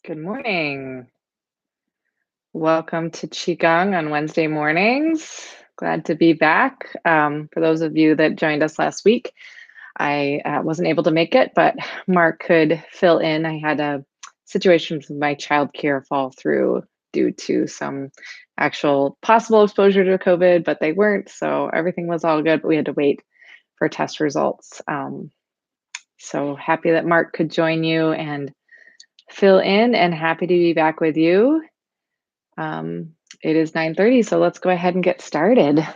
Good morning. Welcome to Qigong on Wednesday mornings. Glad to be back. For those of you that joined us last week, I wasn't able to make it, but Mark could fill in. I had a situation with my childcare fall through due to some actual possible exposure to COVID, but they weren't. So everything was all good, but we had to wait for test results. So happy that Mark could join you and fill in, and happy to be back with you. It is 9:30, so let's go ahead and get started. I'm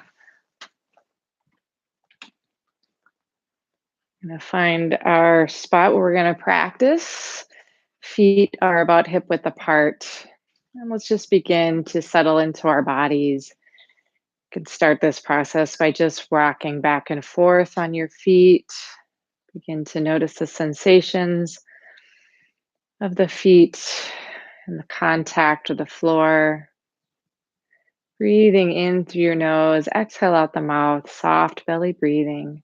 gonna find our spot where we're gonna practice. Feet are about hip width apart. And let's just begin to settle into our bodies. You can start this process by just rocking back and forth on your feet. Begin to notice the sensations of the feet and the contact with the floor. Breathing in through your nose, exhale out the mouth, soft belly breathing.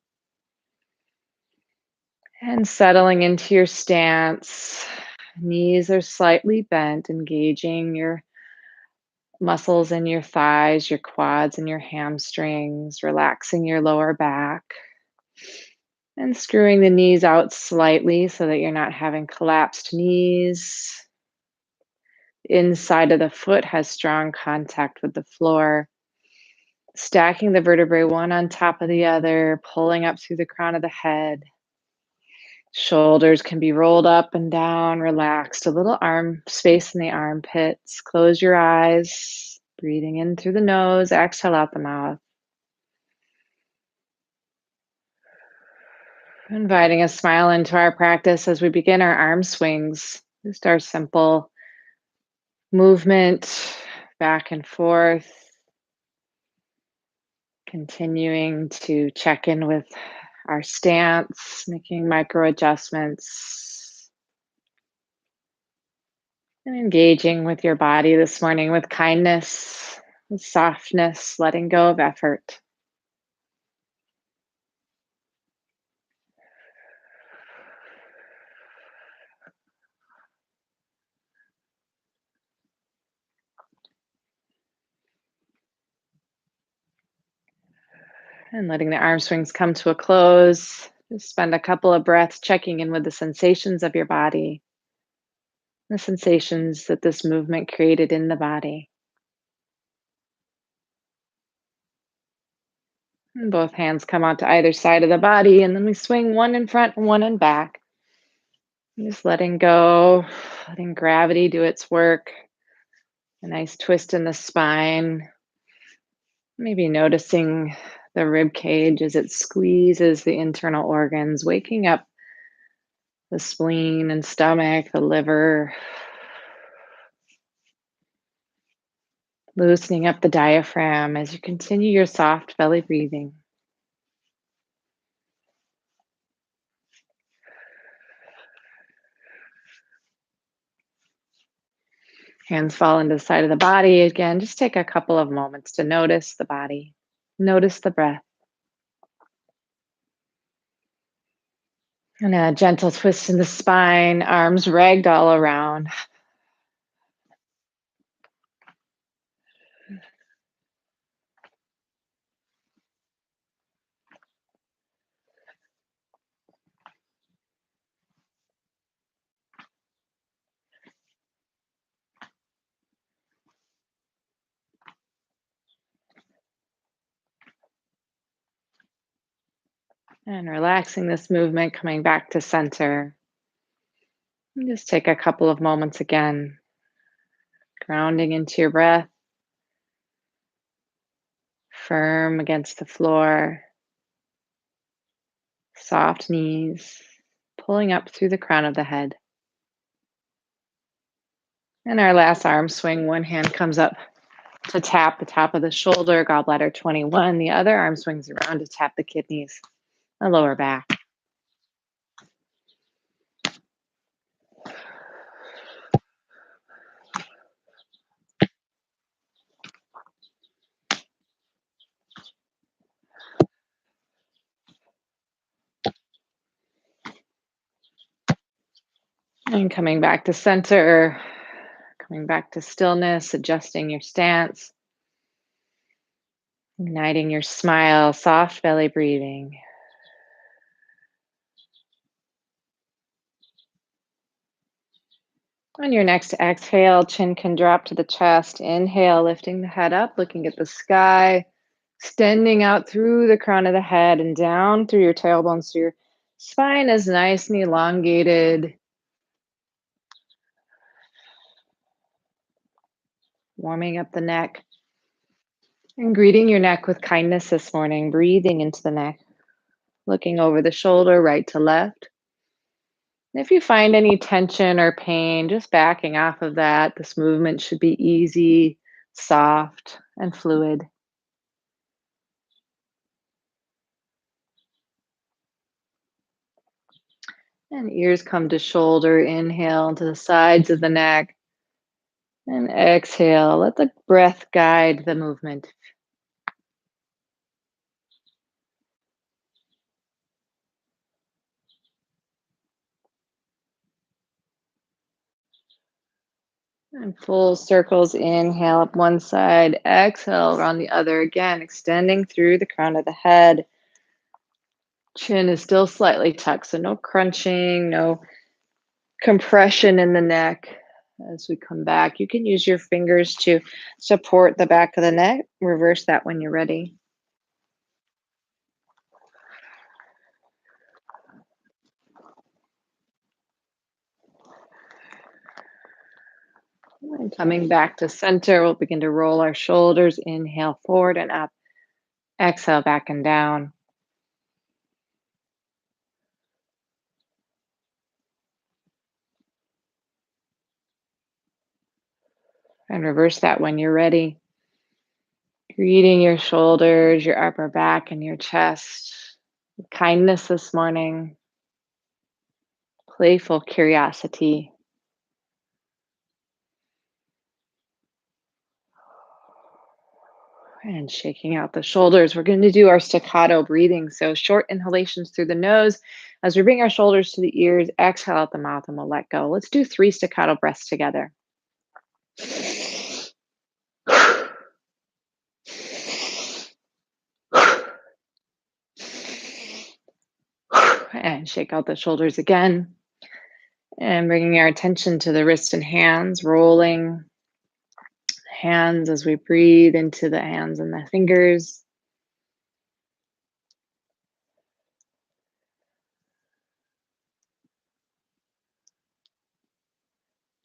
And settling into your stance. Knees are slightly bent, engaging your muscles in your thighs, your quads, and your hamstrings, relaxing your lower back. And screwing the knees out slightly so that you're not having collapsed knees. Inside of the foot has strong contact with the floor. Stacking the vertebrae one on top of the other, pulling up through the crown of the head. Shoulders can be rolled up and down, relaxed. A little arm space in the armpits. Close your eyes, breathing in through the nose, exhale out the mouth. Inviting a smile into our practice as we begin our arm swings. Just our simple movement back and forth. Continuing to check in with our stance, making micro adjustments, and engaging with your body this morning with kindness, with softness, letting go of effort. And letting the arm swings come to a close. Just spend a couple of breaths checking in with the sensations of your body, the sensations that this movement created in the body. And both hands come out to either side of the body, and then we swing one in front and one in back. Just letting go, letting gravity do its work. A nice twist in the spine. Maybe noticing the rib cage as it squeezes the internal organs, waking up the spleen and stomach, the liver, loosening up the diaphragm as you continue your soft belly breathing. Hands fall into the side of the body. Again, just take a couple of moments to notice the body, notice the breath. And a gentle twist in the spine, arms ragdoll around. And relaxing this movement, coming back to center. And just take a couple of moments again, grounding into your breath, firm against the floor, soft knees, pulling up through the crown of the head. And our last arm swing, one hand comes up to tap the top of the shoulder, gallbladder 21. The other arm swings around to tap the kidneys, the lower back. And coming back to center, Coming back to stillness, adjusting your stance, igniting your smile, soft belly breathing. On your next exhale, chin can drop to the chest. Inhale, lifting the head up, looking at the sky, extending out through the crown of the head and down through your tailbone so your spine is nice and elongated. Warming up the neck and greeting your neck with kindness this morning, breathing into the neck, looking over the shoulder, right to left. If you find any tension or pain, just backing off of that. This movement should be easy, soft, and fluid. And ears come to shoulder. Inhale into the sides of the neck. And exhale. Let the breath guide the movement. And full circles. Inhale up one side. Exhale around the other. Again, extending through the crown of the head. Chin is still slightly tucked, so no crunching, no compression in the neck. As we come back, you can use your fingers to support the back of the neck. Reverse that when you're ready. And coming back to center, we'll begin to roll our shoulders. Inhale forward and up. Exhale back and down. And reverse that when you're ready. Greeting your shoulders, your upper back, and your chest. Kindness this morning. Playful curiosity. And shaking out the shoulders. We're going to do our staccato breathing. So short inhalations through the nose. As we bring our shoulders to the ears, exhale out the mouth and we'll let go. Let's do 3 staccato breaths together. And shake out the shoulders again. And bringing our attention to the wrists and hands, rolling hands as we breathe into the hands and the fingers.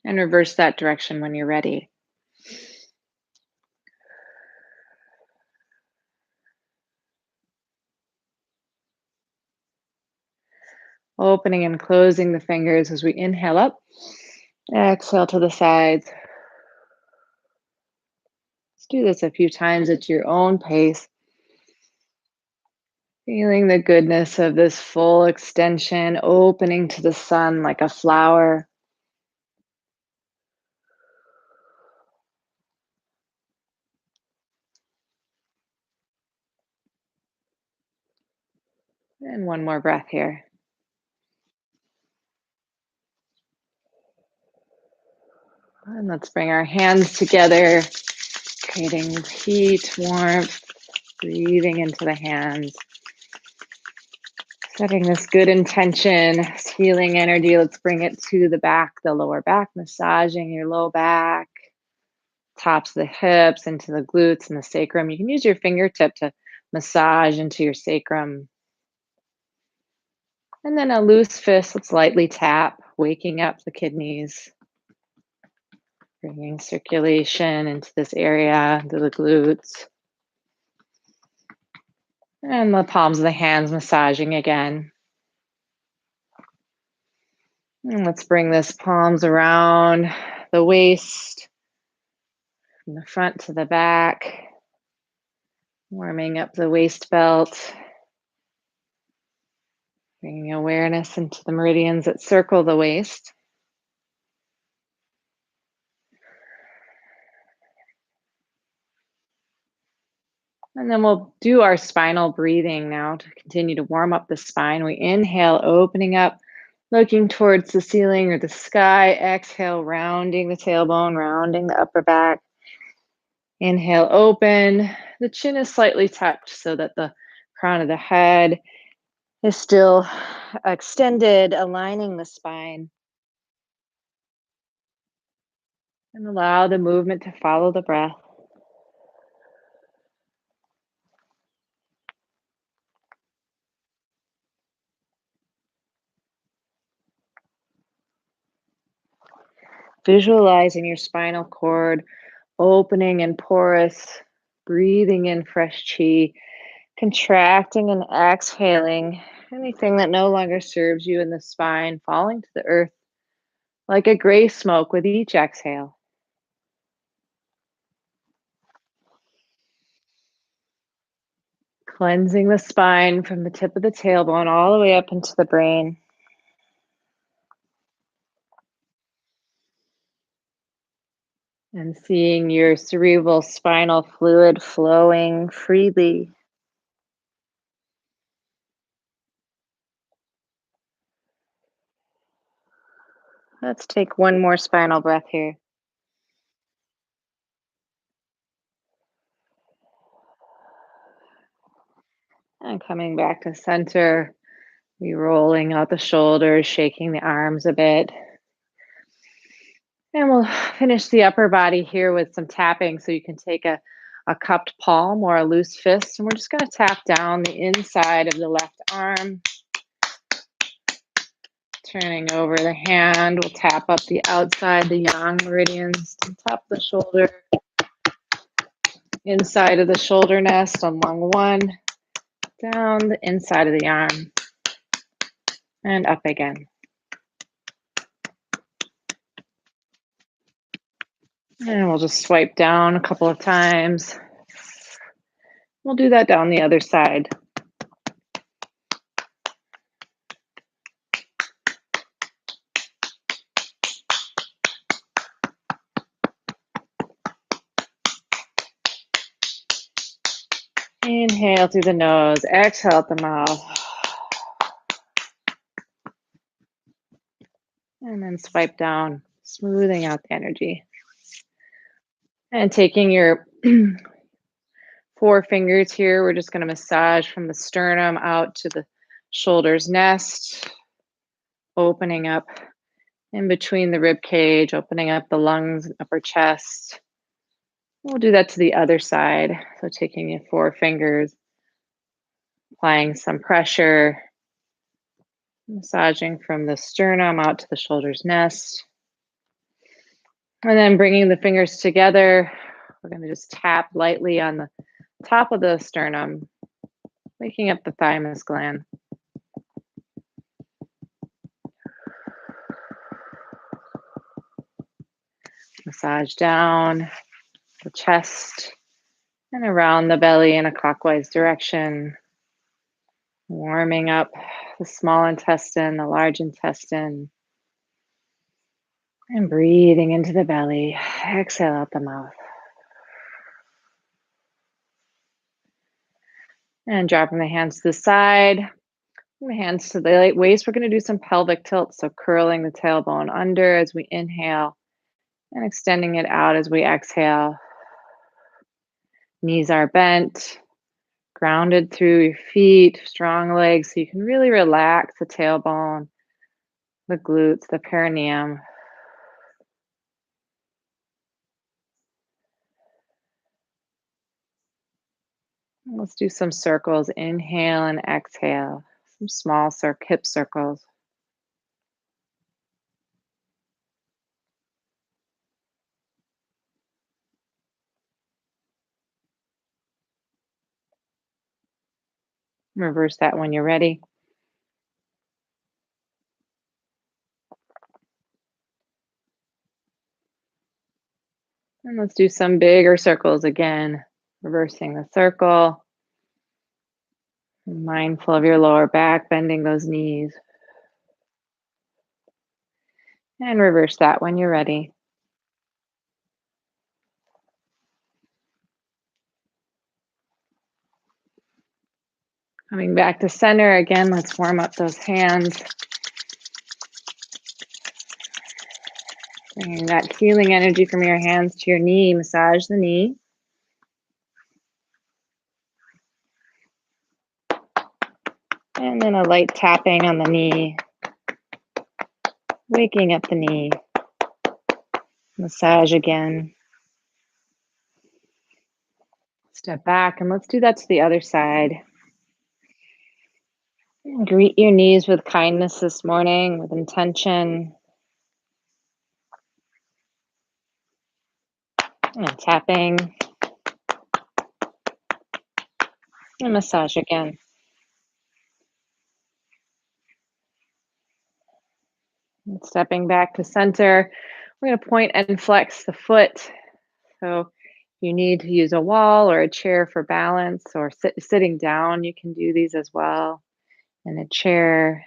And reverse that direction when you're ready. Opening and closing the fingers as we inhale up. Exhale to the sides. Let's do this a few times at your own pace. Feeling the goodness of this full extension, opening to the sun like a flower. And one more breath here. And let's bring our hands together, creating heat, warmth, breathing into the hands. Setting this good intention, this healing energy. Let's bring it to the back, the lower back, massaging your low back, tops of the hips, into the glutes and the sacrum. You can use your fingertip to massage into your sacrum. And then a loose fist, let's lightly tap, waking up the kidneys, bringing circulation into this area, into the glutes. And the palms of the hands massaging again. And let's bring this palms around the waist, from the front to the back, warming up the waist belt, bringing awareness into the meridians that circle the waist. And then we'll do our spinal breathing now to continue to warm up the spine. We inhale, opening up Looking towards the ceiling or the sky. Exhale, rounding the tailbone, rounding the upper back. Inhale, open. The chin is slightly tucked so that the crown of the head is still extended, aligning the spine. And allow the movement to follow the breath. Visualizing your spinal cord opening and porous, breathing in fresh chi, contracting and exhaling anything that no longer serves you in the spine, falling to the earth like a gray smoke with each exhale. Cleansing the spine from the tip of the tailbone all the way up into the brain. And seeing your cerebral spinal fluid flowing freely. Let's take one more spinal breath here. And coming back to center, re-rolling out the shoulders, shaking the arms a bit. And we'll finish the upper body here with some tapping. So you can take a cupped palm or a loose fist. And we're just going to tap down the inside of the left arm. Turning over the hand, we'll tap up the outside, the yang meridians, to top the shoulder. Inside of the shoulder nest on lung one. Down the inside of the arm. And up again. And we'll just swipe down a couple of times. We'll do that down the other side. Inhale through the nose, exhale out the mouth. And then swipe down, smoothing out the energy. And taking your 4 fingers here, we're just going to massage from the sternum out to the shoulders nest, opening up in between the rib cage, opening up the lungs, upper chest. We'll do that to the other side. So taking your 4 fingers, applying some pressure, massaging from the sternum out to the shoulders nest. And then bringing the fingers together, we're going to just tap lightly on the top of the sternum, waking up the thymus gland. Massage down the chest and around the belly in a clockwise direction. Warming up the small intestine, the large intestine. And breathing into the belly. Exhale out the mouth. And dropping the hands to the side. The hands to the waist. We're going to do some pelvic tilt. So curling the tailbone under as we inhale. And extending it out as we exhale. Knees are bent. Grounded through your feet. Strong legs. So you can really relax the tailbone. The glutes. The perineum. Let's do some circles. Inhale and exhale. Some small hip circles. Reverse that when you're ready. And let's do some bigger circles again. Reversing the circle. Mindful of your lower back, bending those knees. And reverse that when you're ready. Coming back to center again, let's warm up those hands. Bringing that healing energy from your hands to your knee. Massage the knee. And then a light tapping on the knee. Waking up the knee. Massage again. Step back and let's do that to the other side. And greet your knees with kindness this morning, with intention. And tapping. And massage again. And stepping back to center. We're going to point and flex the foot. So you need to use a wall or a chair for balance, or sitting down. You can do these as well. In a chair,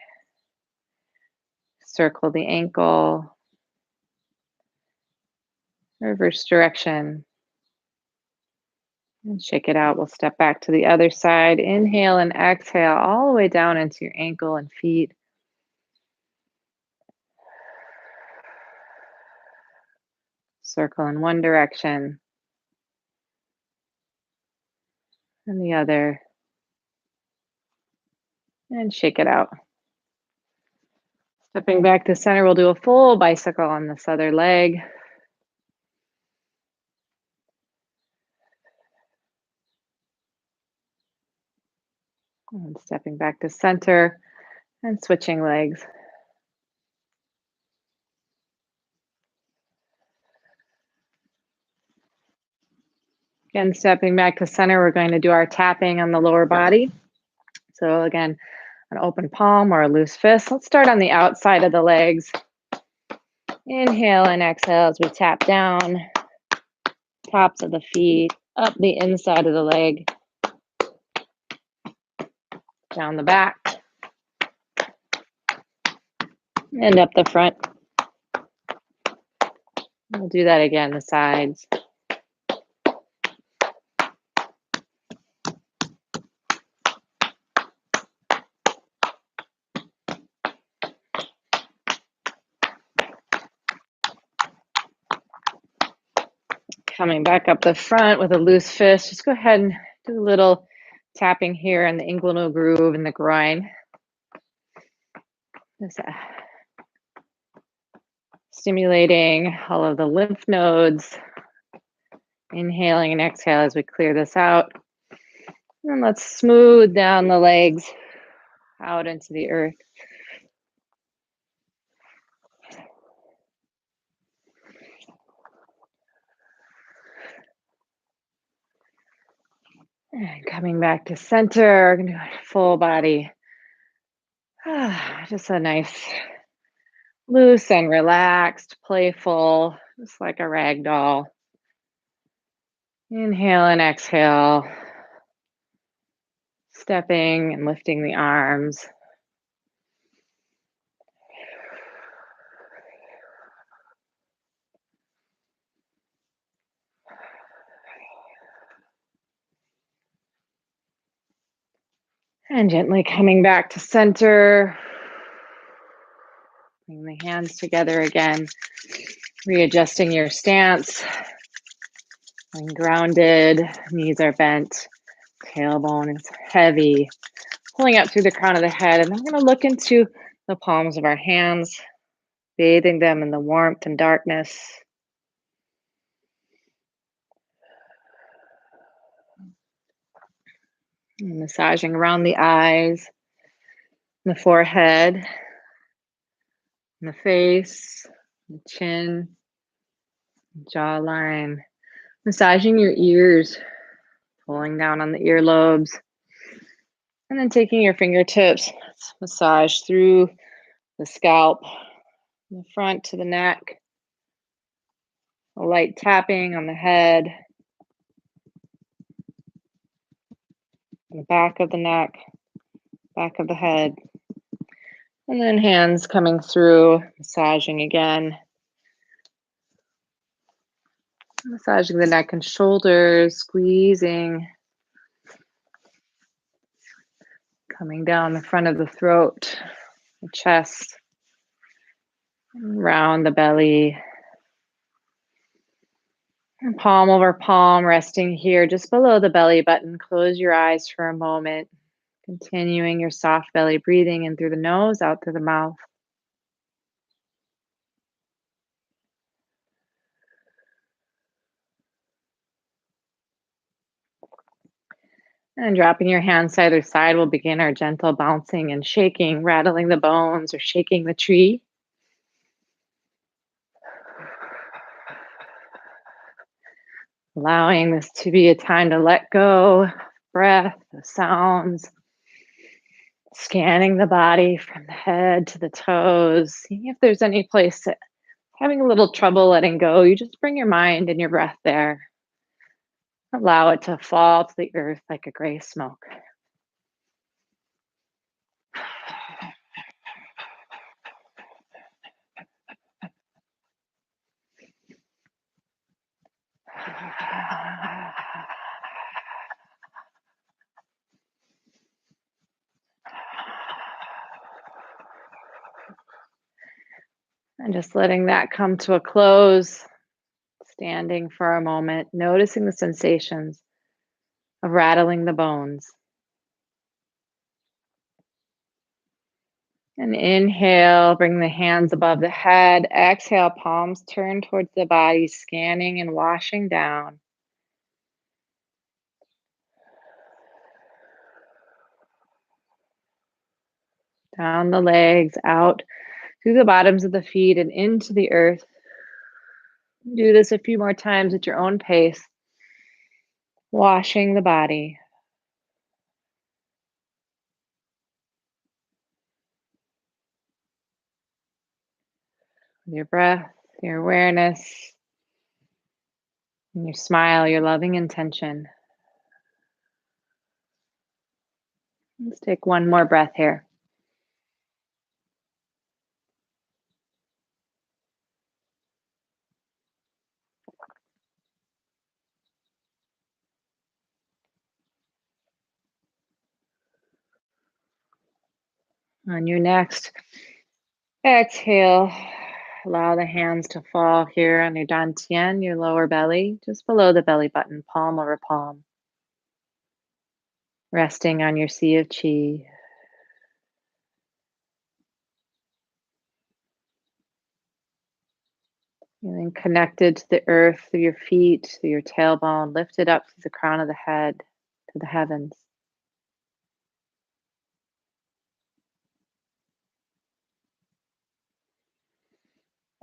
circle the ankle, reverse direction, and shake it out. We'll step back to the other side. Inhale and exhale all the way down into your ankle and feet. Circle in one direction and the other, and shake it out. Stepping back to center, we'll do a full bicycle on this other leg. And stepping back to center and switching legs. Again, stepping back to center, we're going to do our tapping on the lower body. So again, an open palm or a loose fist. Let's start on the outside of the legs. Inhale and exhale as we tap down, tops of the feet, up the inside of the leg, down the back, and up the front. We'll do that again, the sides. Coming back up the front with a loose fist. Just go ahead and do a little tapping here in the inguinal groove in the groin. Just stimulating all of the lymph nodes. Inhaling and exhale as we clear this out. And let's smooth down the legs out into the earth. And coming back to center, we're going to do a full body. Just a nice, loose and relaxed, playful, just like a rag doll. Inhale and exhale. Stepping and lifting the arms. And gently coming back to center. Bring the hands together again. Readjusting your stance. Being grounded. Knees are bent. Tailbone is heavy. Pulling up through the crown of the head. And I'm going to look into the palms of our hands, bathing them in the warmth and darkness. And massaging around the eyes, the forehead, the face, the chin, jawline. Massaging your ears, pulling down on the earlobes. And then taking your fingertips, massage through the scalp, the front to the neck. A light tapping on the head, the back of the neck, back of the head. And then hands coming through, massaging again. Massaging the neck and shoulders, squeezing. Coming down the front of the throat, the chest, around the belly. Palm over palm, resting here just below the belly button. Close your eyes for a moment, continuing your soft belly breathing in through the nose, out through the mouth. And dropping your hands to either side, we'll begin our gentle bouncing and shaking, rattling the bones or shaking the tree. Allowing this to be a time to let go, breath, the sounds, scanning the body from the head to the toes, seeing if there's any place that having a little trouble letting go. You just bring your mind and your breath there. Allow it to fall to the earth like a gray smoke. And just letting that come to a close, standing for a moment, noticing the sensations of rattling the bones. And inhale, bring the hands above the head. Exhale, palms turn towards the body, scanning and washing down. Down the legs, out through the bottoms of the feet and into the earth. Do this a few more times at your own pace, washing the body. Your breath, your awareness, and your smile, your loving intention. Let's take one more breath here. On your next exhale, allow the hands to fall here on your dantian, your lower belly, just below the belly button, palm over palm. Resting on your sea of Qi. Feeling connected to the earth through your feet, through your tailbone, lifted up to the crown of the head, to the heavens.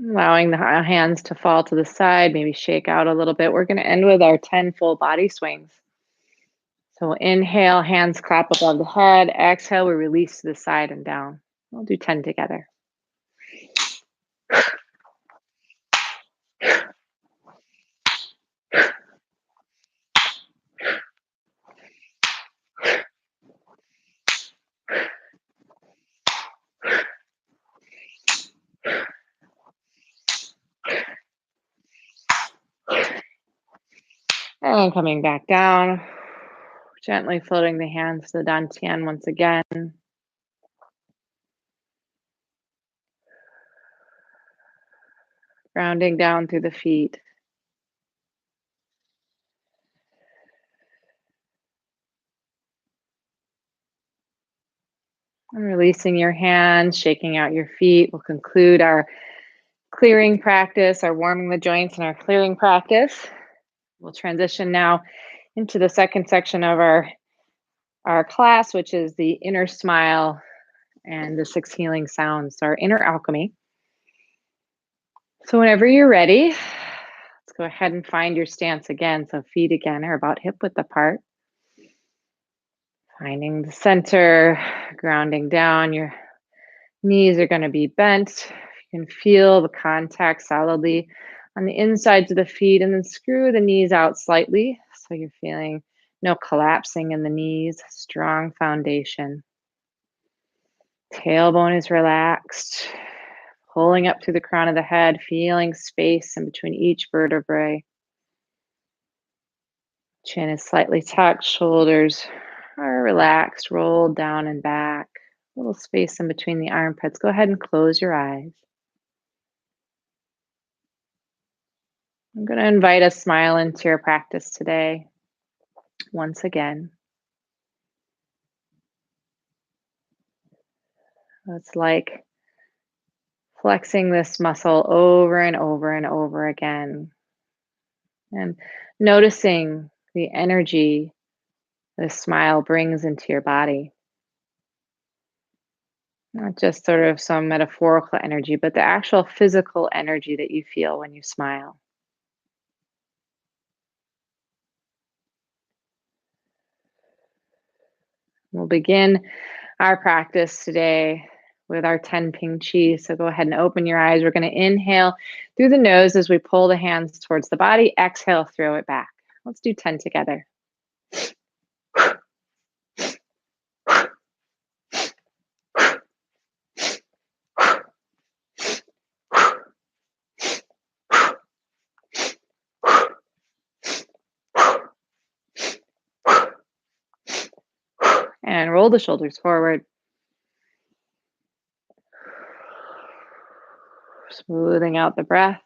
Allowing the hands to fall to the side, maybe shake out a little bit. We're going to end with our 10 full body swings. So inhale, hands clap above the head. Exhale, we release to the side and down. We'll do 10 together. And coming back down, gently floating the hands to the dantian once again. Grounding down through the feet. And releasing your hands, shaking out your feet. We'll conclude our clearing practice, our warming the joints and our clearing practice. We'll transition now into the second section of our class, which is the inner smile and the 6 healing sounds, our inner alchemy. So whenever you're ready, let's go ahead and find your stance again. So feet again are about hip width apart. Finding the center, grounding down. Your knees are going to be bent. You can feel the contact solidly on the insides of the feet, and then screw the knees out slightly. So you're feeling no collapsing in the knees, strong foundation. Tailbone is relaxed, pulling up through the crown of the head, feeling space in between each vertebrae. Chin is slightly tucked, shoulders are relaxed, rolled down and back. A little space in between the armpits. Go ahead and close your eyes. I'm going to invite a smile into your practice today, once again. It's like flexing this muscle over and over and over again, and noticing the energy this smile brings into your body. Not just sort of some metaphorical energy, but the actual physical energy that you feel when you smile. We'll begin our practice today with our 10 Ping Chi. So go ahead and open your eyes. We're going to inhale through the nose as we pull the hands towards the body. Exhale, throw it back. Let's do 10 together. And roll the shoulders forward. Smoothing out the breath.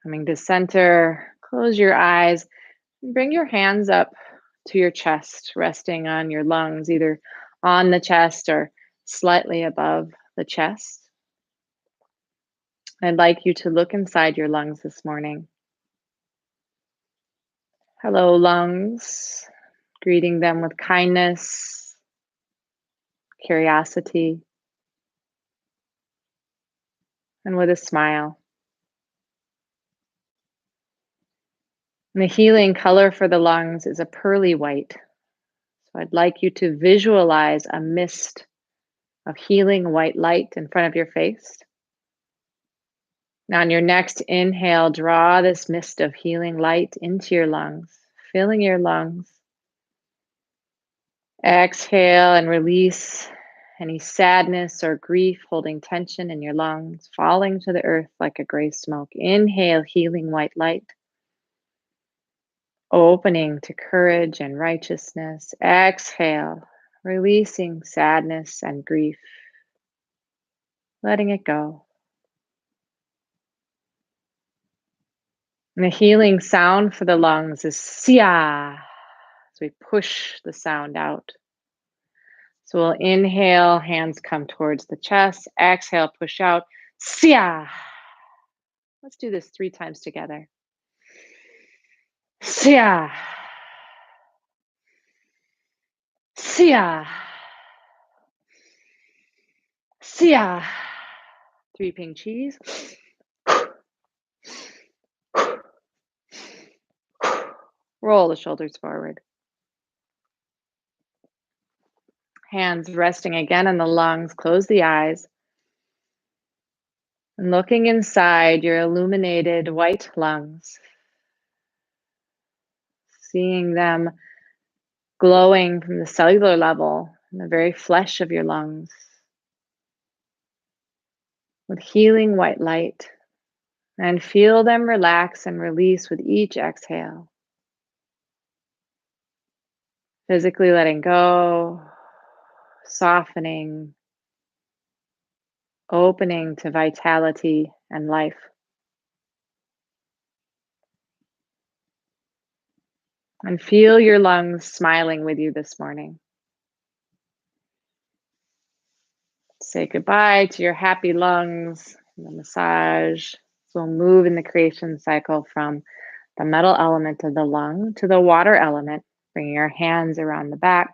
Coming to center. Close your eyes. Bring your hands up to your chest, resting on your lungs, either on the chest or slightly above the chest. I'd like you to look inside your lungs this morning. Hello, lungs. Greeting them with kindness, curiosity, and with a smile. And the healing color for the lungs is a pearly white. So I'd like you to visualize a mist of healing white light in front of your face. Now, on your next inhale, draw this mist of healing light into your lungs, filling your lungs. Exhale and release any sadness or grief holding tension in your lungs, falling to the earth like a gray smoke. Inhale, healing white light, opening to courage and righteousness. Exhale, releasing sadness and grief, letting it go. And the healing sound for the lungs is Sia, as we push the sound out. So we'll inhale, hands come towards the chest. Exhale, push out. Sia. Let's do this 3 times together. Sia. Sia. Sia. 3 Ping Chis. Roll the shoulders forward. Hands resting again on the lungs. Close the eyes. And looking inside your illuminated white lungs, seeing them glowing from the cellular level in the very flesh of your lungs with healing white light, and feel them relax and release with each exhale. Physically letting go, softening, opening to vitality and life. And feel your lungs smiling with you this morning. Say goodbye to your happy lungs and the massage. So we'll move in the creation cycle from the metal element of the lung to the water element, bringing our hands around the back,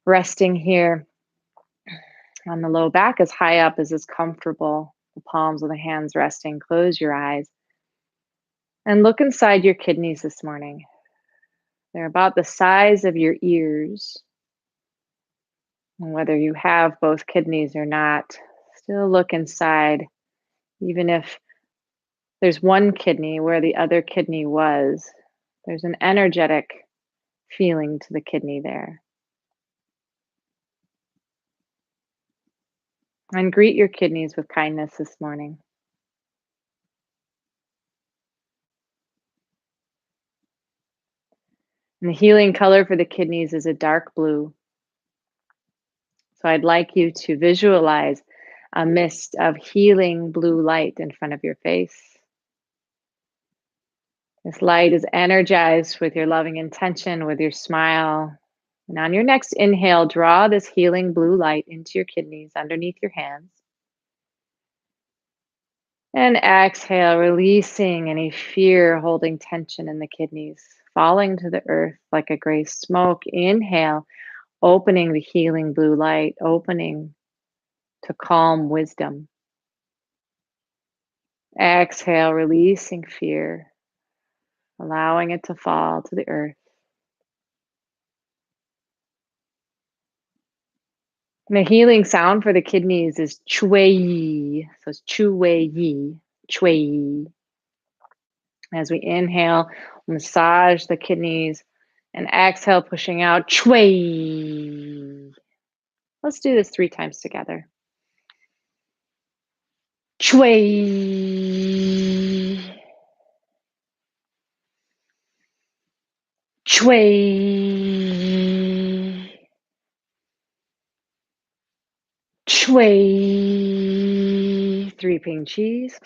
resting here on the low back as high up as is comfortable. The palms of the hands resting. Close your eyes and look inside your kidneys this morning. They're about the size of your ears. And whether you have both kidneys or not, still look inside, even if there's one kidney where the other kidney was. There's an energetic feeling to the kidney there. And greet your kidneys with kindness this morning. And the healing color for the kidneys is a dark blue. So I'd like you to visualize a mist of healing blue light in front of your face. This light is energized with your loving intention, with your smile. And on your next inhale, draw this healing blue light into your kidneys underneath your hands. And exhale, releasing any fear holding tension in the kidneys, falling to the earth like a gray smoke. Inhale, opening the healing blue light, opening to calm wisdom. Exhale, releasing fear, allowing it to fall to the earth. And the healing sound for the kidneys is chui. So it's chu-wei-yi, chui. As we inhale, massage the kidneys, and exhale, pushing out, chui. Let's do this 3 times together. Chui. Chui. Chui. 3 ping cheese.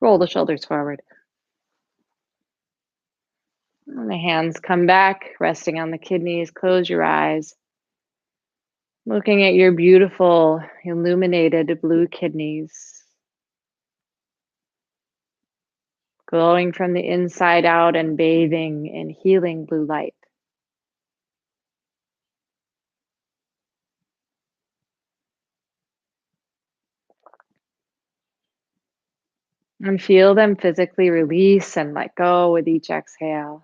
Roll the shoulders forward. And the hands come back, resting on the kidneys. Close your eyes. Looking at your beautiful, illuminated blue kidneys. Glowing from the inside out and bathing in healing blue light. And feel them physically release and let go with each exhale,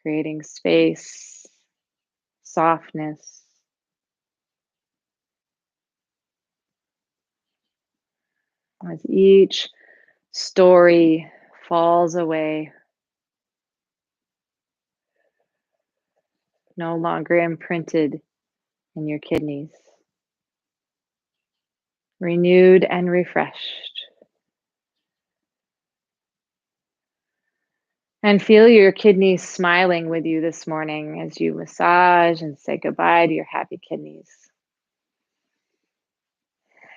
creating space, softness. As each story falls away, no longer imprinted in your kidneys, renewed and refreshed. And feel your kidneys smiling with you this morning as you massage and say goodbye to your happy kidneys.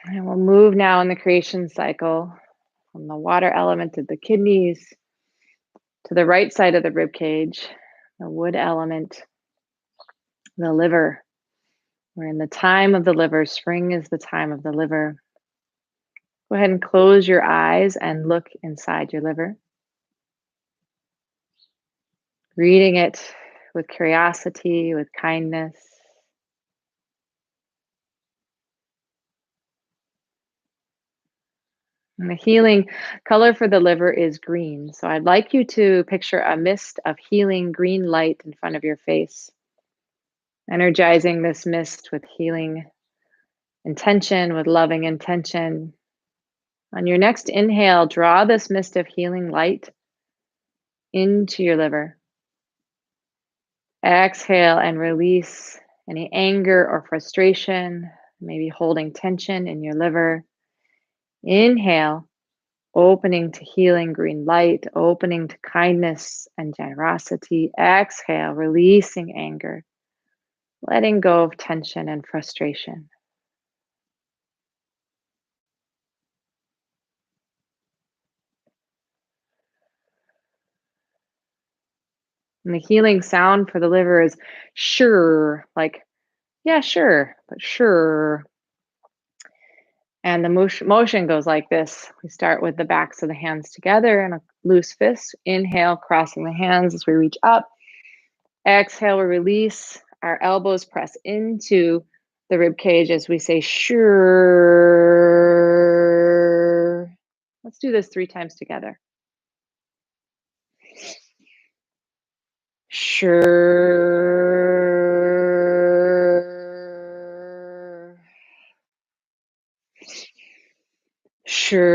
And we'll move now in the creation cycle from the water element of the kidneys to the right side of the rib cage, the wood element, the liver. We're in the time of the liver. Spring is the time of the liver. Go ahead and close your eyes and look inside your liver. Reading it with curiosity, with kindness. And the healing color for the liver is green. So I'd like you to picture a mist of healing green light in front of your face, energizing this mist with healing intention, with loving intention. On your next inhale, draw this mist of healing light into your liver. Exhale and release any anger or frustration, maybe holding tension in your liver. Inhale, opening to healing green light, opening to kindness and generosity. Exhale, releasing anger, letting go of tension and frustration. And the healing sound for the liver is sure, like, yeah, sure, but sure. And the motion goes like this. We start with the backs of the hands together and a loose fist. Inhale, crossing the hands as we reach up. Exhale, we release. Our elbows press into the rib cage as we say sure. Let's do this 3 times together. Sure. Sure.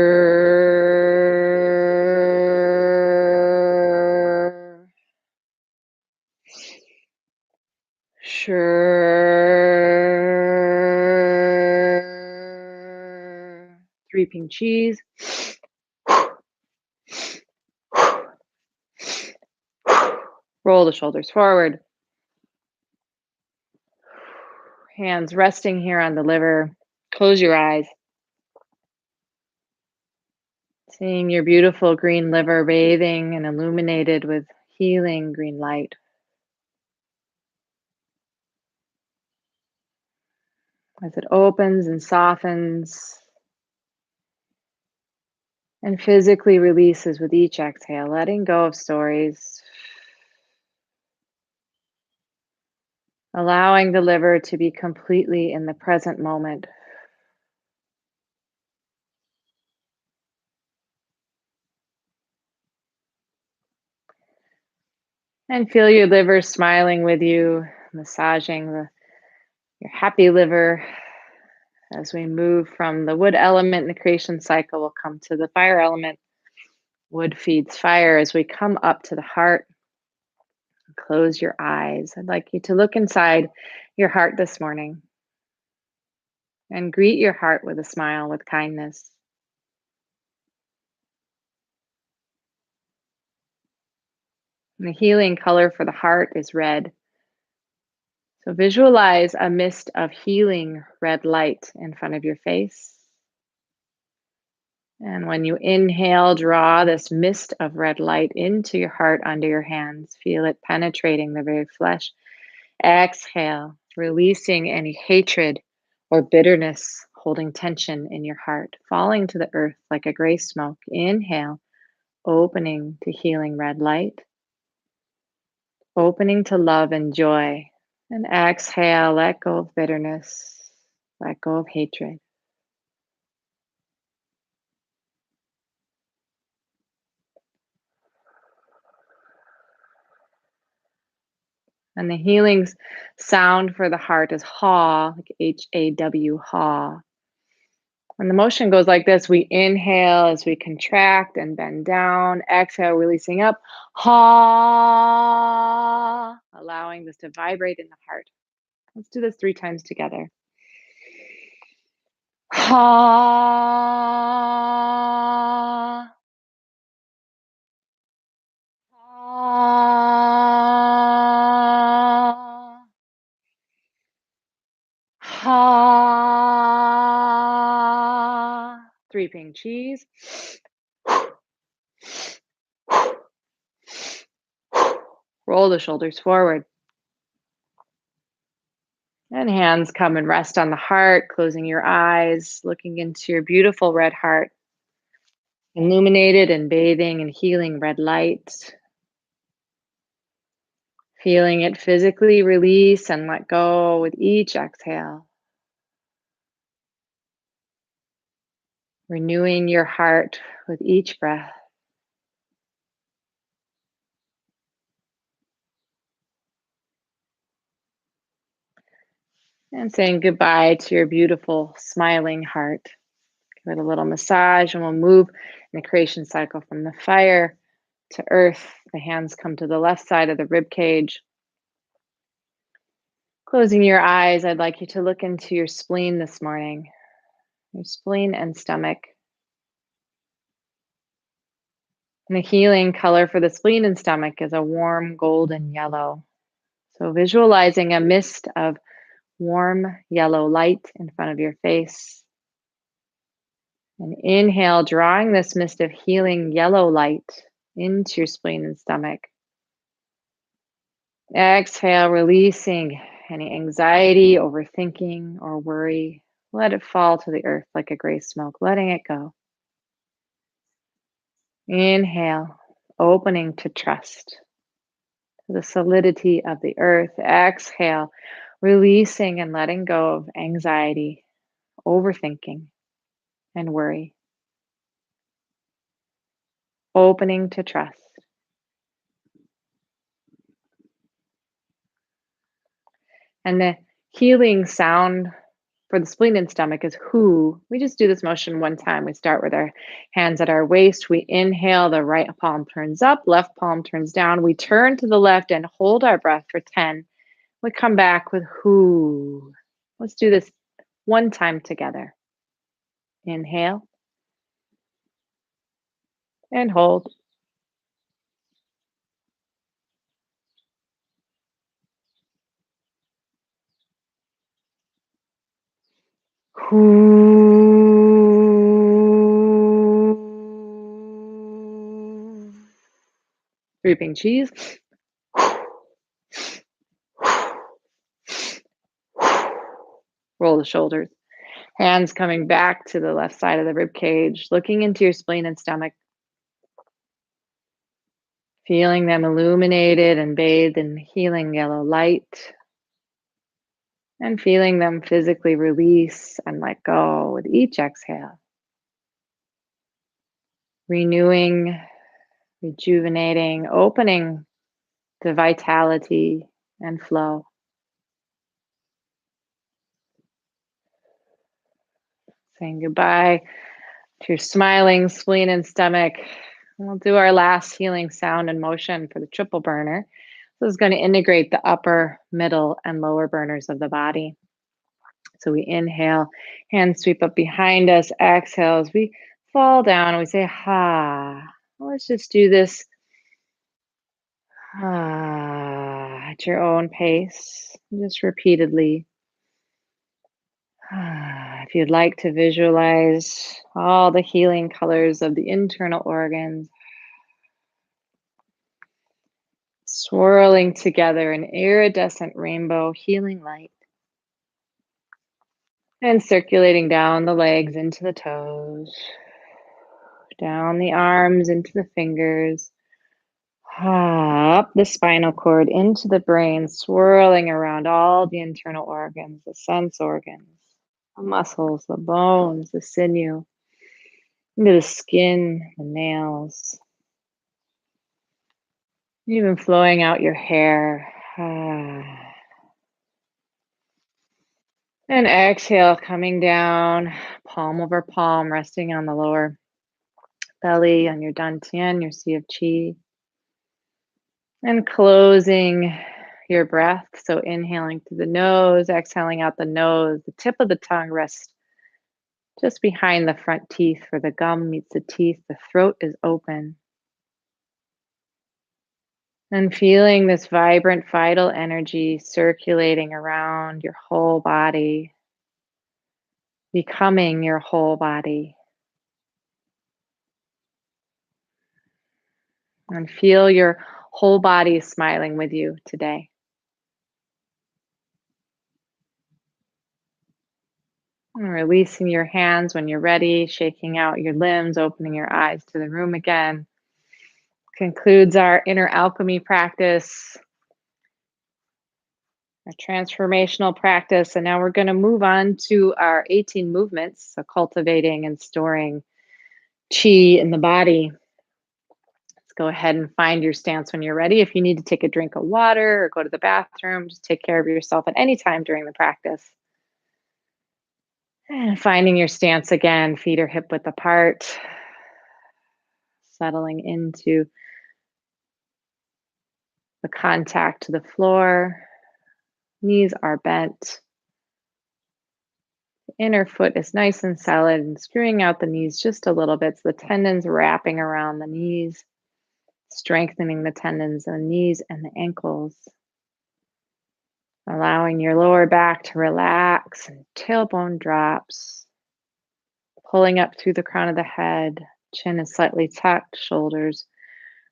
Sure. 3 ping cheese. Roll the shoulders forward. Hands resting here on the liver. Close your eyes. Seeing your beautiful green liver bathing and illuminated with healing green light. As it opens and softens and physically releases with each exhale, letting go of stories, allowing the liver to be completely in the present moment. And feel your liver smiling with you, massaging your happy liver. As we move from the wood element in the creation cycle, we'll come to the fire element. Wood feeds fire. As we come up to the heart, close your eyes. I'd like you to look inside your heart this morning and greet your heart with a smile, with kindness. And the healing color for the heart is red. So visualize a mist of healing red light in front of your face. And when you inhale, draw this mist of red light into your heart under your hands. Feel it penetrating the very flesh. Exhale, releasing any hatred or bitterness holding tension in your heart, falling to the earth like a gray smoke. Inhale, opening to healing red light, opening to love and joy. And exhale, let go of bitterness, let go of hatred. And the healing sound for the heart is ha, like H-A-W, ha. When the motion goes like this, we inhale as we contract and bend down, exhale, releasing up, ha, allowing this to vibrate in the heart. Let's do this 3 times together. Ha, ha, ha. 3 ping cheese. Roll the shoulders forward. And hands come and rest on the heart, closing your eyes, looking into your beautiful red heart, illuminated and bathing in healing red light. Feeling it physically release and let go with each exhale. Renewing your heart with each breath. And saying goodbye to your beautiful smiling heart. Give it a little massage and we'll move in the creation cycle from the fire to earth. The hands come to the left side of the rib cage. Closing your eyes, I'd like you to look into your spleen this morning, your spleen and stomach. And the healing color for the spleen and stomach is a warm golden yellow. So visualizing a mist of warm yellow light in front of your face. And inhale, drawing this mist of healing yellow light into your spleen and stomach. Exhale, releasing any anxiety, overthinking, or worry. Let it fall to the earth like a gray smoke, letting it go. Inhale, opening to trust, to the solidity of the earth. Exhale, releasing and letting go of anxiety, overthinking, and worry. Opening to trust. And the healing sound for the spleen and stomach is who. We just do this motion one time. We start with our hands at our waist. We inhale, the right palm turns up, left palm turns down. We turn to the left and hold our breath for 10. We come back with who. Let's do this one time together. Inhale and hold. Who. Reaping cheese. Roll the shoulders. Hands coming back to the left side of the rib cage, looking into your spleen and stomach, feeling them illuminated and bathed in healing yellow light, and feeling them physically release and let go with each exhale. Renewing, rejuvenating, opening to vitality and flow. Saying goodbye to your smiling spleen and stomach. We'll do our last healing sound and motion for the triple burner. This is going to integrate the upper, middle, and lower burners of the body. So we inhale, hands sweep up behind us. Exhale as we fall down and we say, ha. Let's just do this at your own pace, just repeatedly. If you'd like to visualize all the healing colors of the internal organs, swirling together an iridescent rainbow healing light, and circulating down the legs into the toes, down the arms into the fingers, up the spinal cord into the brain, swirling around all the internal organs, the sense organs, the muscles, the bones, the sinew, into the skin, the nails, even flowing out your hair. And exhale, coming down, palm over palm, resting on the lower belly, on your dantian, your sea of qi. And closing your breath. So inhaling through the nose, exhaling out the nose. The tip of the tongue rests just behind the front teeth where the gum meets the teeth. The throat is open. And feeling this vibrant, vital energy circulating around your whole body, becoming your whole body. And feel your whole body smiling with you today. And releasing your hands when you're ready, shaking out your limbs, opening your eyes to the room again. Concludes our inner alchemy practice, our transformational practice. And now we're going to move on to our 18 movements, so cultivating and storing qi in the body. Let's go ahead and find your stance when you're ready. If you need to take a drink of water or go to the bathroom, just take care of yourself at any time during the practice. And finding your stance again, feet are hip width apart, settling into the contact to the floor. Knees are bent. The inner foot is nice and solid, and screwing out the knees just a little bit so the tendons wrapping around the knees, strengthening the tendons in the knees and the ankles. Allowing your lower back to relax and tailbone drops. Pulling up through the crown of the head. Chin is slightly tucked, shoulders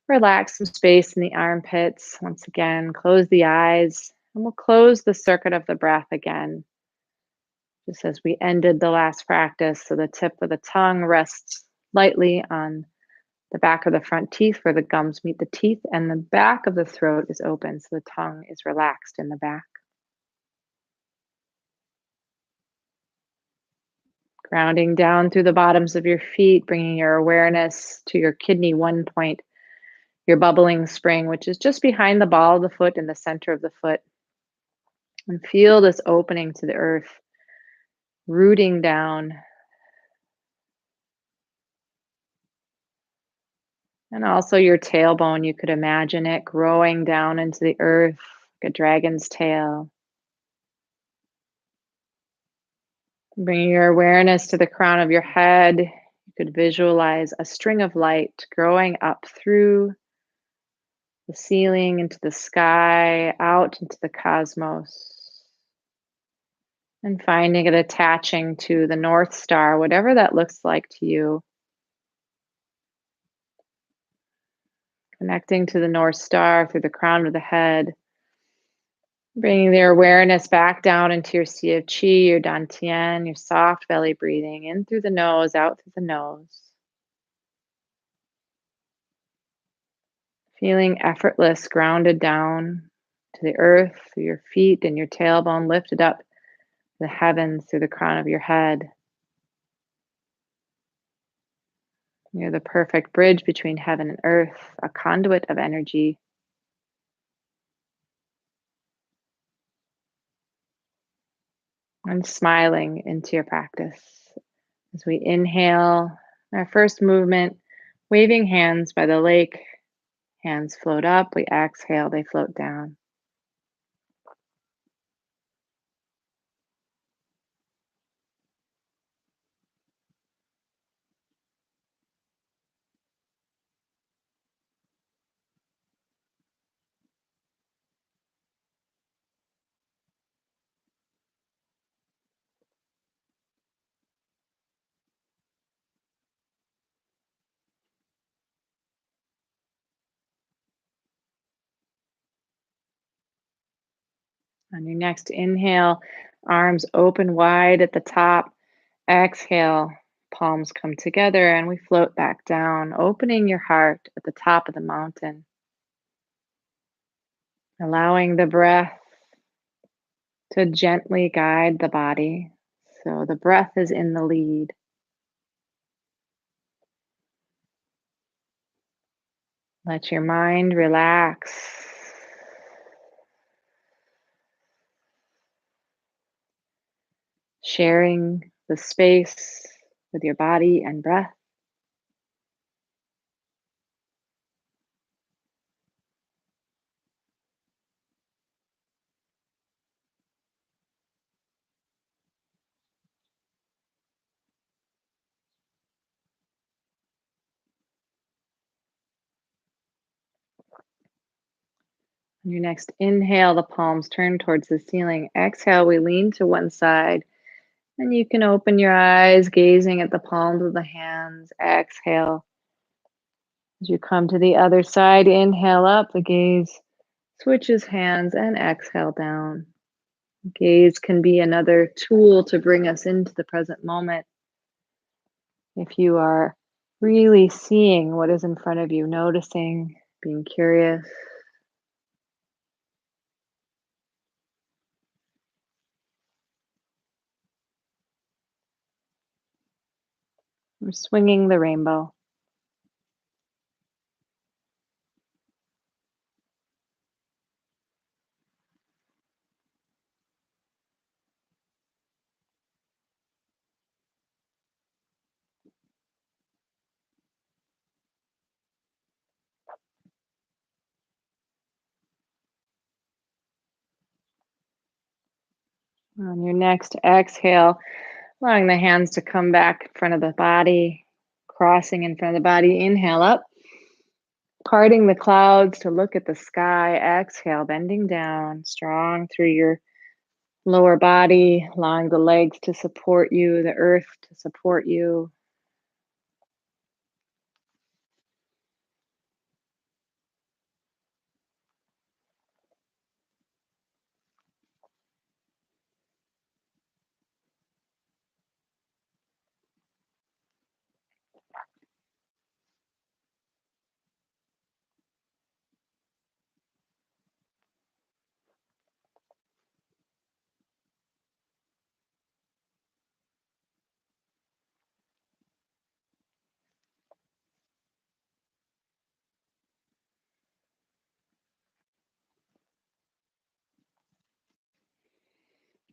relax, some space in the armpits. Once again, close the eyes, and we'll close the circuit of the breath again. Just as we ended the last practice, so the tip of the tongue rests lightly on the back of the front teeth where the gums meet the teeth, and the back of the throat is open, so the tongue is relaxed in the back. Grounding down through the bottoms of your feet, bringing your awareness to your kidney 1 point, your bubbling spring, which is just behind the ball of the foot in the center of the foot. And feel this opening to the earth, rooting down. And also your tailbone, you could imagine it growing down into the earth like a dragon's tail. Bringing your awareness to the crown of your head, you could visualize a string of light growing up through the ceiling, into the sky, out into the cosmos. And finding it attaching to the North Star, whatever that looks like to you. Connecting to the North Star through the crown of the head. Bringing their awareness back down into your sea of Qi, your Dantian, your soft belly breathing in through the nose, out through the nose. Feeling effortless, grounded down to the earth through your feet and your tailbone lifted up to the heavens through the crown of your head. You're the perfect bridge between heaven and earth, a conduit of energy. And smiling into your practice. As we inhale, our first movement, waving hands by the lake. Hands float up. We exhale, they float down. On your next inhale, arms open wide at the top. Exhale, palms come together and we float back down, opening your heart at the top of the mountain. Allowing the breath to gently guide the body. So the breath is in the lead. Let your mind relax. Sharing the space with your body and breath. On your next inhale, the palms turn towards the ceiling. Exhale, we lean to one side. And you can open your eyes, gazing at the palms of the hands. Exhale. As you come to the other side, inhale up, the gaze switches hands, and exhale down. Gaze can be another tool to bring us into the present moment. If you are really seeing what is in front of you, noticing, being curious. We're swinging the rainbow. On your next exhale, allowing the hands to come back in front of the body, crossing in front of the body. Inhale up, parting the clouds to look at the sky. Exhale, bending down, strong through your lower body, allowing the legs to support you, the earth to support you.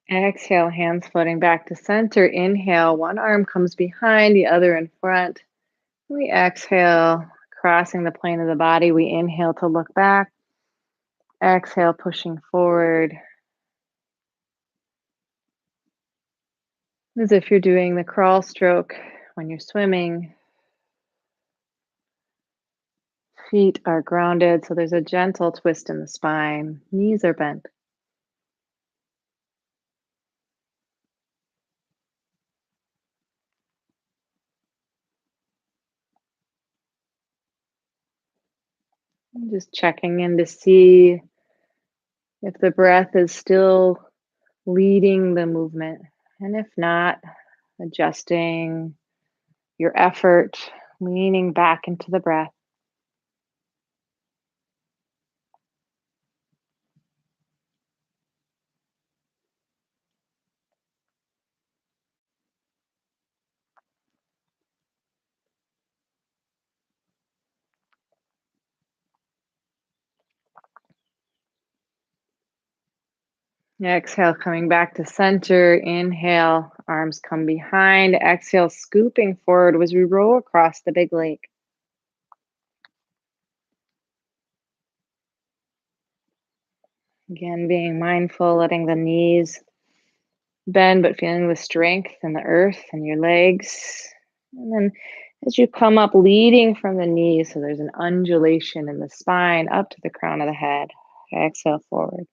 Exhale, hands floating back to center. Inhale, one arm comes behind, the other in front. We exhale, crossing the plane of the body. We inhale to look back. Exhale, pushing forward. As if you're doing the crawl stroke when you're swimming. Feet are grounded, so there's a gentle twist in the spine. Knees are bent. Just checking in to see if the breath is still leading the movement. And if not, adjusting your effort, leaning back into the breath. Exhale, coming back to center. Inhale, arms come behind. Exhale, scooping forward as we roll across the big lake. Again, being mindful, letting the knees bend, but feeling the strength in the earth and your legs. And then as you come up, leading from the knees, so there's an undulation in the spine up to the crown of the head. Exhale forward.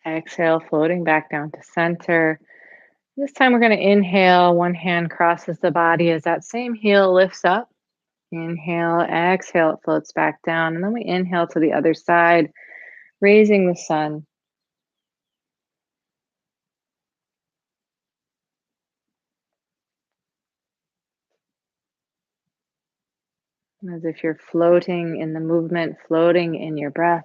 Exhale, floating back down to center. This time we're going to inhale. One hand crosses the body as that same heel lifts up. Inhale, exhale, it floats back down. And then we inhale to the other side, raising the sun. As if you're floating in the movement, floating in your breath.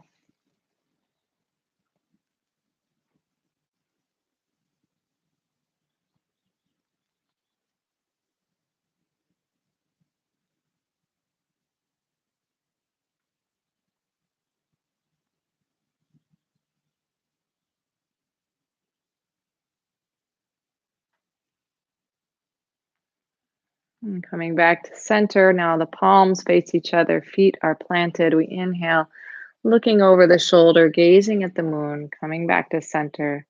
And coming back to center. Now the palms face each other, feet are planted. We inhale, looking over the shoulder, gazing at the moon, coming back to center.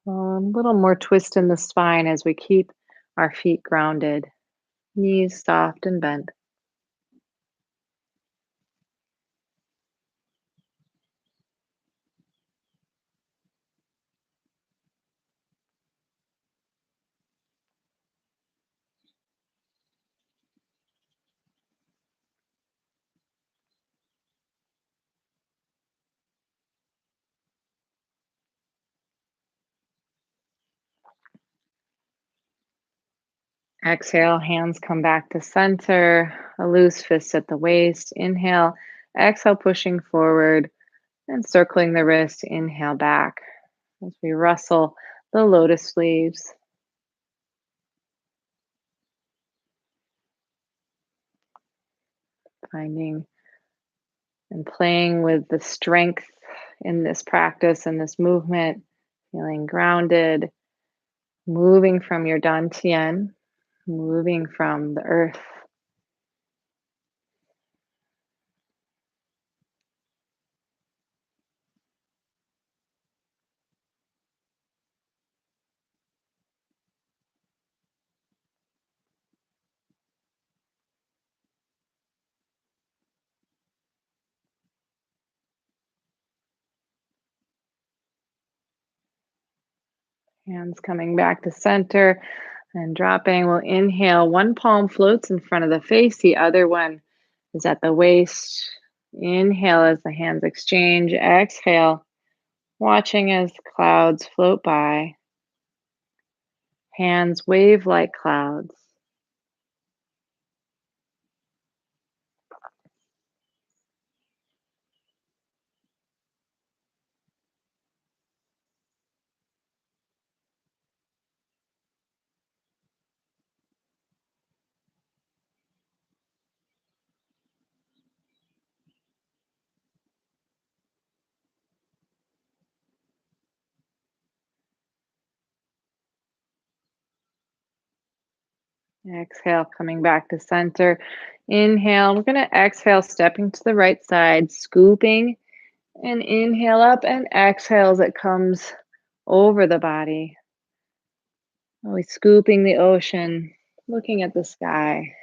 A little more twist in the spine as we keep our feet grounded, knees soft and bent. Exhale, hands come back to center, a loose fist at the waist. Inhale, exhale, pushing forward and circling the wrist. Inhale back as we rustle the lotus sleeves, finding and playing with the strength in this practice and this movement, feeling grounded, moving from your dantian, moving from the earth. Hands coming back to center and dropping. We'll inhale. One palm floats in front of the face, the other one is at the waist. Inhale as the hands exchange. Exhale, watching as clouds float by. Hands wave like clouds. Exhale, coming back to center. Inhale. We're going to exhale, stepping to the right side, scooping, and inhale up, and exhale as it comes over the body. Always scooping the ocean, looking at the sky.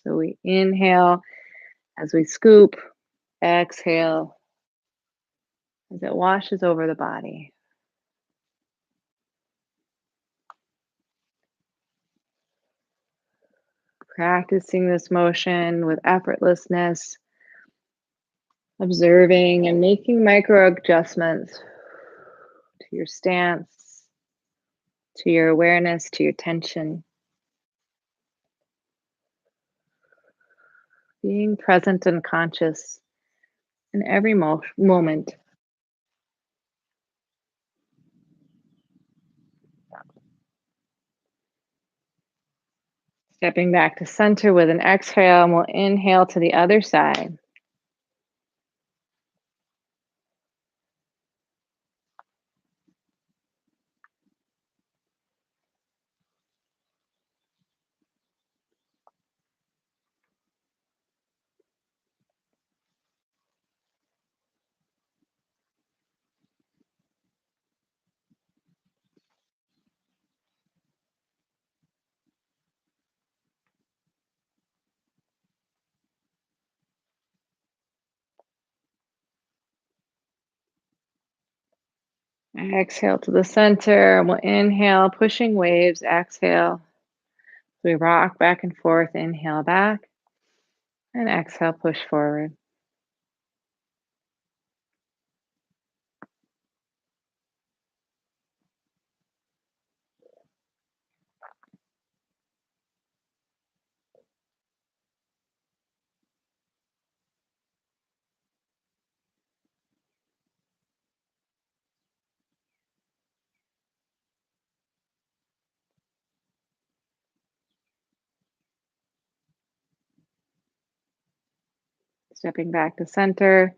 So we inhale as we scoop, exhale as it washes over the body. Practicing this motion with effortlessness, observing and making micro adjustments to your stance, to your awareness, to your tension. Being present and conscious in every moment. Stepping back to center with an exhale, and we'll inhale to the other side. Exhale to the center, and we'll inhale, pushing waves. Exhale. We rock back and forth. Inhale back, and exhale, push forward. Stepping back to center,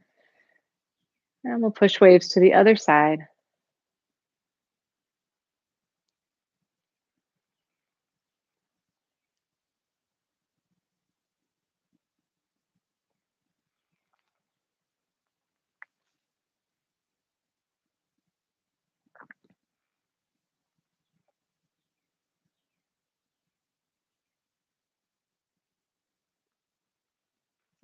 and we'll push waves to the other side.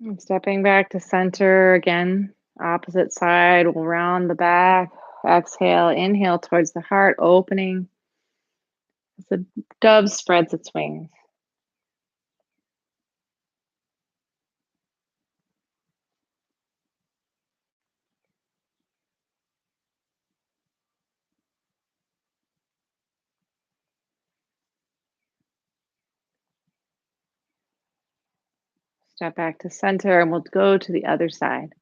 And stepping back to center again, opposite side, we'll round the back. Exhale, inhale towards the heart, opening as the dove spreads its wings. Step back to center, and we'll go to the other side.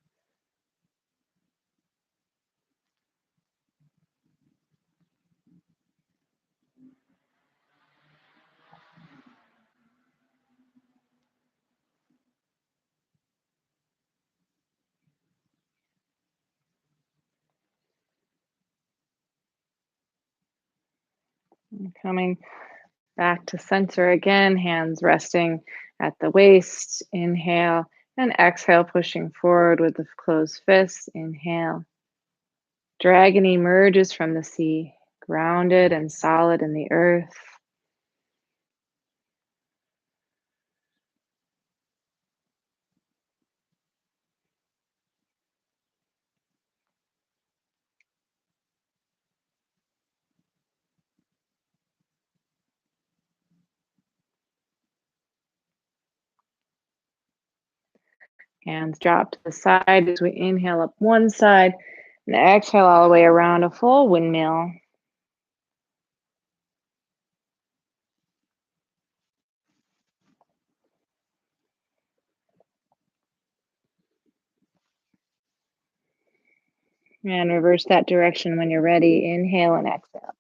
And coming back to center again, hands resting at the waist. Inhale, and exhale, pushing forward with the closed fists. Inhale. Dragon emerges from the sea, grounded and solid in the earth. Hands drop to the side as we inhale up one side and exhale all the way around, a full windmill. And reverse that direction when you're ready. Inhale and exhale.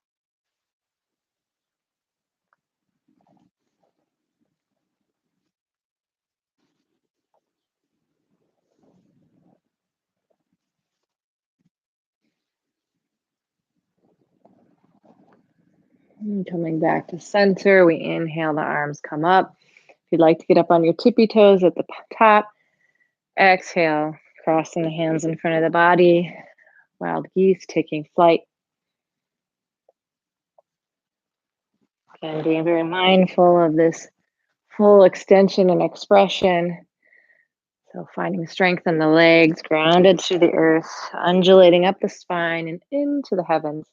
And coming back to center, we inhale, the arms come up. If you'd like to get up on your tippy toes at the top, exhale, crossing the hands in front of the body. Wild geese taking flight. And being very mindful of this full extension and expression. So finding strength in the legs, grounded to the earth, undulating up the spine and into the heavens.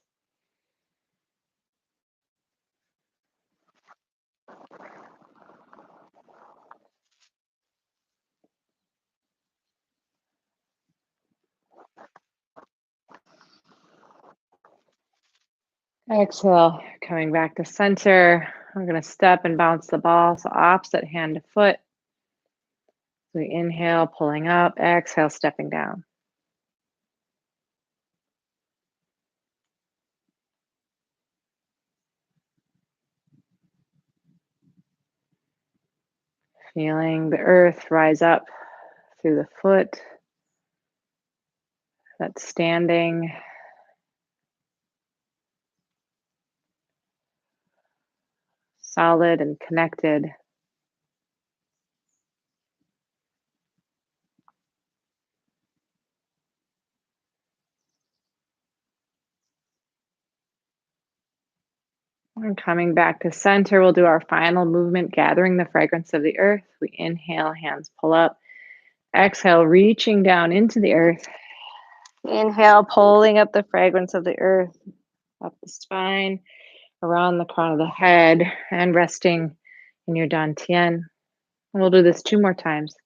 Exhale, coming back to center. We're going to step and bounce the ball. So opposite hand to foot. We inhale, pulling up. Exhale, stepping down. Feeling the earth rise up through the foot. That's standing. Solid and connected. And coming back to center, we'll do our final movement, gathering the fragrance of the earth. We inhale, hands pull up. Exhale, reaching down into the earth. Inhale, pulling up the fragrance of the earth, up the spine, around the crown of the head, and resting in your dantian. And we'll do this 2 more times.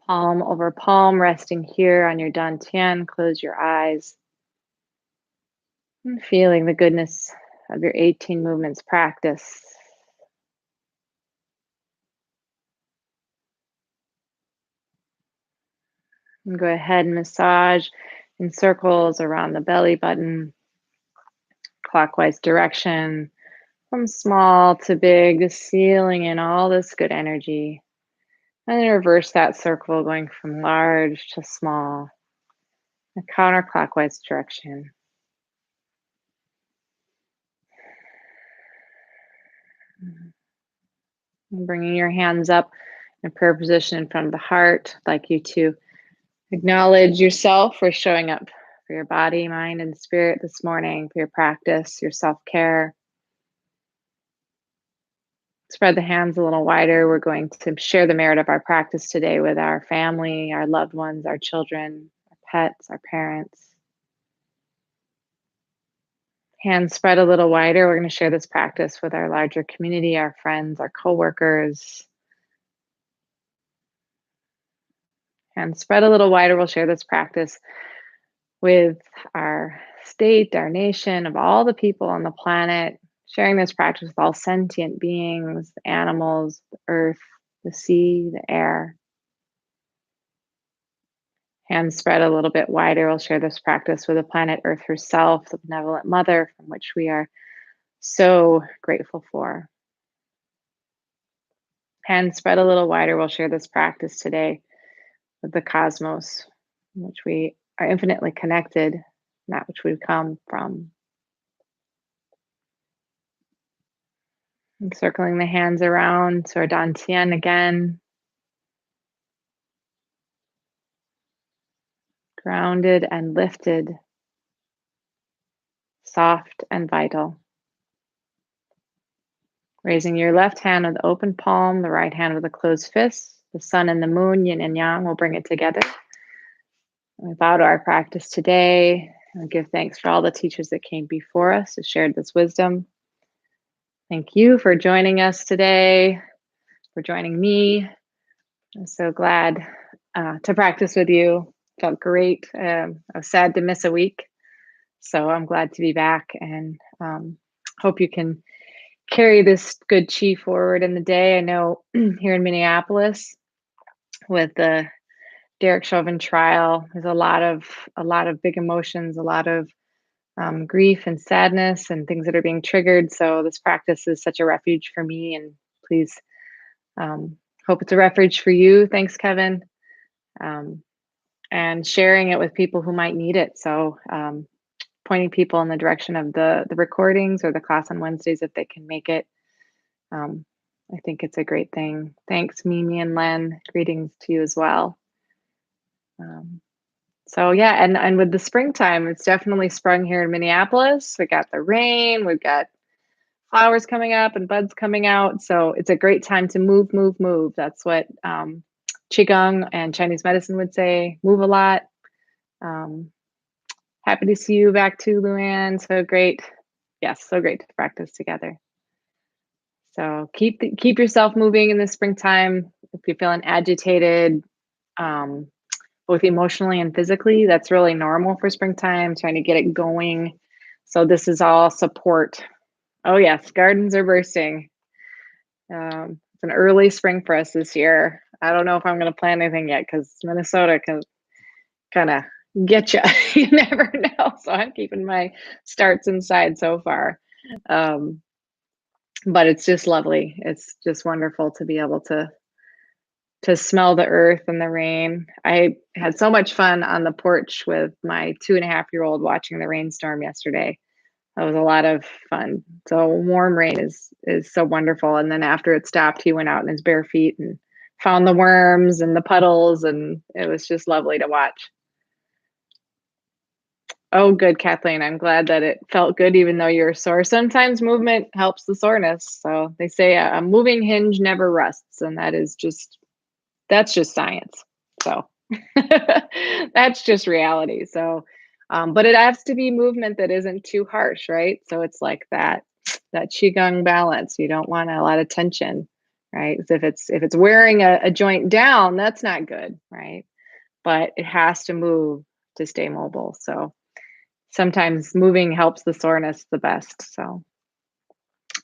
Palm over palm, resting here on your dantian. Close your eyes. And feeling the goodness of your 18 movements practice. And go ahead and massage in circles around the belly button, clockwise direction, from small to big, sealing in all this good energy. And then reverse that circle, going from large to small, a counterclockwise direction. And bringing your hands up in prayer position in front of the heart. I'd like you to acknowledge yourself for showing up for your body, mind, and spirit this morning, for your practice, your self-care. Spread the hands a little wider. We're going to share the merit of our practice today with our family, our loved ones, our children, our pets, our parents. Hands spread a little wider. We're going to share this practice with our larger community, our friends, our coworkers. Hands spread a little wider. We'll share this practice with our state, our nation, of all the people on the planet, sharing this practice with all sentient beings, the animals, the earth, the sea, the air. Hands spread a little bit wider. We'll share this practice with the planet Earth herself, the benevolent mother, from which we are so grateful for. Hands spread a little wider. We'll share this practice today with the cosmos, in which we are infinitely connected, that which we've come from. And circling the hands around to our dantian again. Grounded and lifted, soft and vital. Raising your left hand with open palm, the right hand with a closed fist. The sun and the moon, yin and yang, will bring it together. And we bow to our practice today and give thanks for all the teachers that came before us who shared this wisdom. Thank you for joining us today, for joining me. I'm so glad to practice with you. Felt great. I was sad to miss a week. So I'm glad to be back, and hope you can carry this good chi forward in the day. I know here in Minneapolis, with the Derek Chauvin trial. There's a lot of big emotions, a lot of grief and sadness and things that are being triggered. So this practice is such a refuge for me, and please hope it's a refuge for you. Thanks, Kevin. And sharing it with people who might need it. So pointing people in the direction of the recordings or the class on Wednesdays if they can make it. I think it's a great thing. Thanks, Mimi and Len. Greetings to you as well. So yeah, and with the springtime, it's definitely sprung here in Minneapolis. We got the rain, we've got flowers coming up and buds coming out. So it's a great time to move, move, move. That's what Qigong and Chinese medicine would say. Move a lot. Happy to see you back too, Luann. So great. Yes, so great to practice together. So keep yourself moving in the springtime. If you're feeling agitated, both emotionally and physically, that's really normal for springtime, trying to get it going. So this is all support. Oh yes, gardens are bursting. It's an early spring for us this year. I don't know if I'm going to plant anything yet because Minnesota can kind of get you. You never know. So I'm keeping my starts inside so far. But it's just lovely. It's just wonderful to be able to smell the earth and the rain. I had so much fun on the porch with my 2.5-year-old watching the rainstorm yesterday. That was a lot of fun. So warm rain is so wonderful. And then after it stopped, he went out in his bare feet and found the worms and the puddles, and it was just lovely to watch. Oh, good, Kathleen. I'm glad that it felt good, even though you're sore. Sometimes movement helps the soreness. So they say a moving hinge never rusts, and that's just science. So that's just reality. So, but it has to be movement that isn't too harsh, right? So it's like that qigong balance. You don't want a lot of tension, right? 'Cause if it's wearing a joint down, that's not good, right? But it has to move to stay mobile. So sometimes moving helps the soreness the best. So,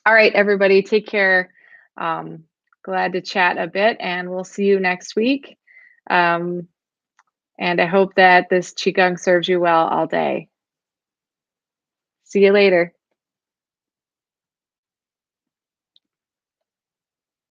all right, everybody, take care. Glad to chat a bit, and we'll see you next week. And I hope that this Qigong serves you well all day. See you later.